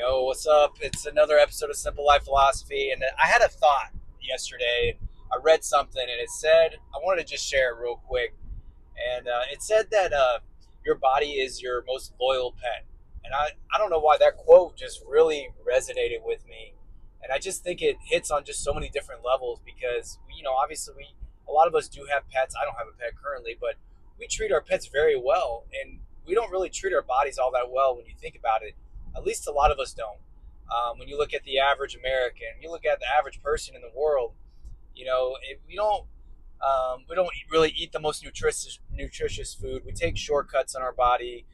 Yo, what's up? It's another episode of Simple Life Philosophy, and I had a thought yesterday. I read something, and it said I wanted to just share it real quick. And it said that your body is your most loyal pet, and I don't know why that quote just really resonated with me, and I just think it hits on just so many different levels because obviously we a lot of us do have pets. I don't have a pet currently, but we treat our pets very well, and we don't really treat our bodies all that well when you think about it. At least a lot of us don't. When you look at the average American, you look at the average person in the world, we don't really eat the most nutritious food. We take shortcuts in our body.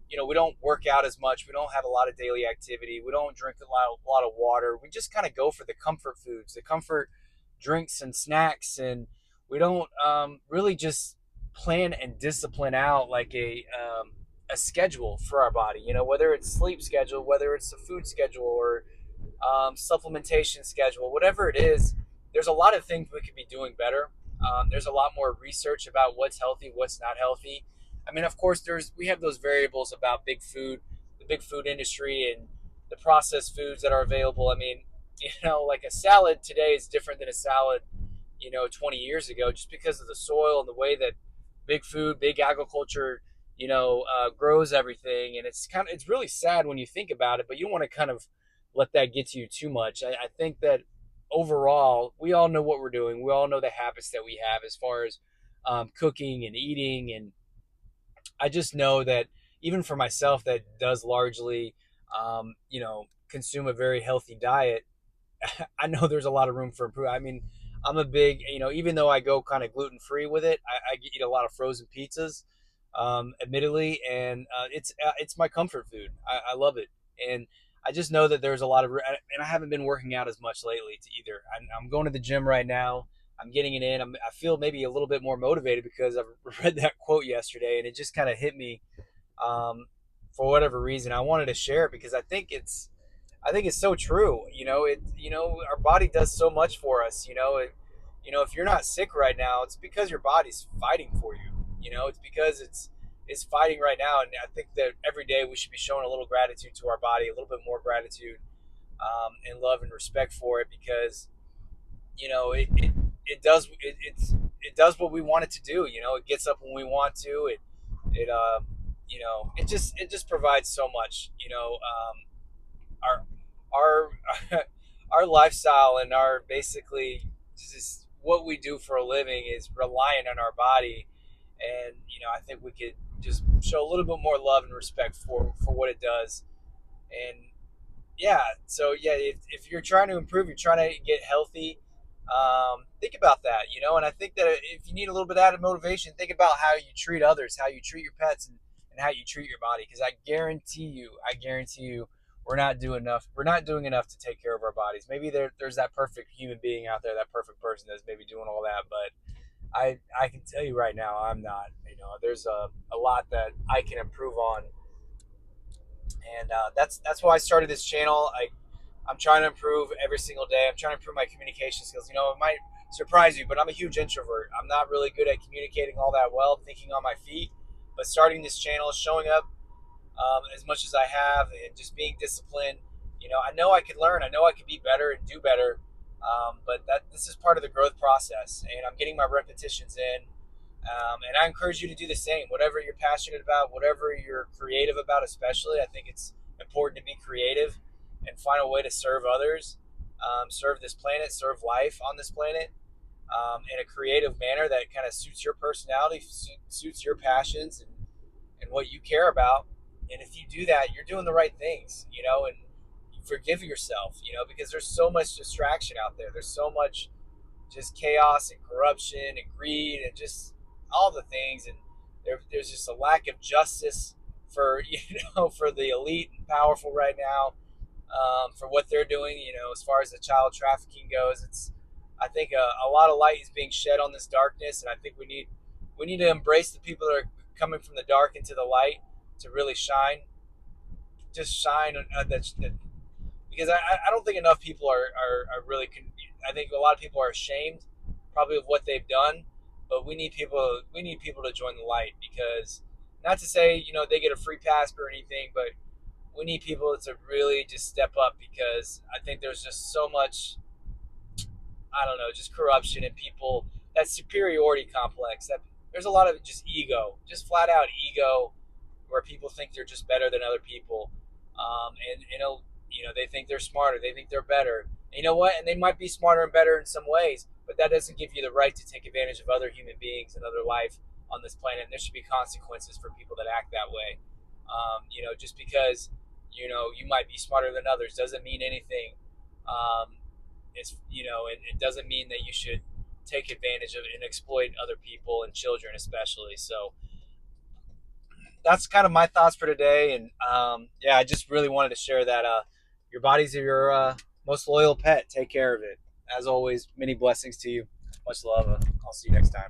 We don't work out as much. We don't have a lot of daily activity. We don't drink a lot of water. We just kind of go for the comfort foods, the comfort drinks and snacks, and we don't really just plan and discipline out like a schedule for our body. Whether it's sleep schedule, whether it's a food schedule, or supplementation schedule, whatever it is. There's a lot of things we could be doing better. There's a lot more research about what's healthy, what's not healthy. I mean, of course, we have those variables about big food, the big food industry, and the processed foods that are available. I mean, like a salad today is different than a salad, 20 years ago, just because of the soil and the way that big agriculture, grows everything. And it's really sad when you think about it, but you don't want to kind of let that get to you too much. I think that overall, we all know what we're doing. We all know the habits that we have as far as cooking and eating. And I just know that even for myself, that does largely, consume a very healthy diet. I know there's a lot of room for improvement. I mean, I'm a big, even though I go kind of gluten free with it, I eat a lot of frozen pizzas, admittedly, and it's my comfort food. I love it, and I just know that there's a lot of, and I haven't been working out as much lately to either. I'm going to the gym right now. I'm getting it in. I feel maybe a little bit more motivated because I've read that quote yesterday, and it just kind of hit me for whatever reason. I wanted to share it because I think it's so true. Our body does so much for us. If you're not sick right now, it's because your body's fighting for you. It's because it's fighting right now, and I think that every day we should be showing a little gratitude to our body, a little bit more gratitude, and love and respect for it because it does what we want it to do. It gets up when we want to. It just provides so much. Our our our lifestyle and our basically just what we do for a living is reliant on our body, and I think we could just show a little bit more love and respect for what it does. And yeah, so yeah, if you're trying to improve, you're trying to get healthy, think about that. And I think that if you need a little bit of added motivation, think about how you treat others, how you treat your pets, and how you treat your body, because I guarantee you we're not doing enough to take care of our bodies. Maybe there's that perfect human being out there, that perfect person that's maybe doing all that, but I can tell you right now, I'm not. There's a lot that I can improve on, and that's why I started this channel. I'm trying to improve every single day. I'm trying to improve my communication skills. It might surprise you, but I'm a huge introvert. I'm not really good at communicating all that well, thinking on my feet. But starting this channel, showing up as much as I have, and just being disciplined. I know I could learn. I know I could be better and do better. But this is part of the growth process, and I'm getting my repetitions in. And I encourage you to do the same. Whatever you're passionate about, whatever you're creative about, especially, I think it's important to be creative and find a way to serve others, serve this planet, serve life on this planet, in a creative manner that kind of suits your personality, suits your passions, and what you care about. And if you do that, you're doing the right things, and forgive yourself, because there's so much distraction out there. There's so much just chaos and corruption and greed and just all the things. And there's just a lack of justice for, for the elite and powerful right now, for what they're doing, as far as the child trafficking goes. I think a lot of light is being shed on this darkness. And I think we need to embrace the people that are coming from the dark into the light to really shine, just shine. Because I don't think enough people are really. I think a lot of people are ashamed, probably, of what they've done. But we need people. We need people to join the light, because, not to say they get a free pass or anything, but we need people to really just step up, because I think there's just so much, I don't know, just corruption and people, that superiority complex, that there's a lot of just ego, just flat out ego, where people think they're just better than other people. And they think they're smarter, they think they're better. And you know what? And they might be smarter and better in some ways, but that doesn't give you the right to take advantage of other human beings and other life on this planet. And there should be consequences for people that act that way. Just because you might be smarter than others doesn't mean anything. It doesn't mean that you should take advantage of and exploit other people and children especially. So that's kind of my thoughts for today. And yeah, I just really wanted to share that. Your body's your most loyal pet. Take care of it. As always, many blessings to you. Much love. I'll see you next time.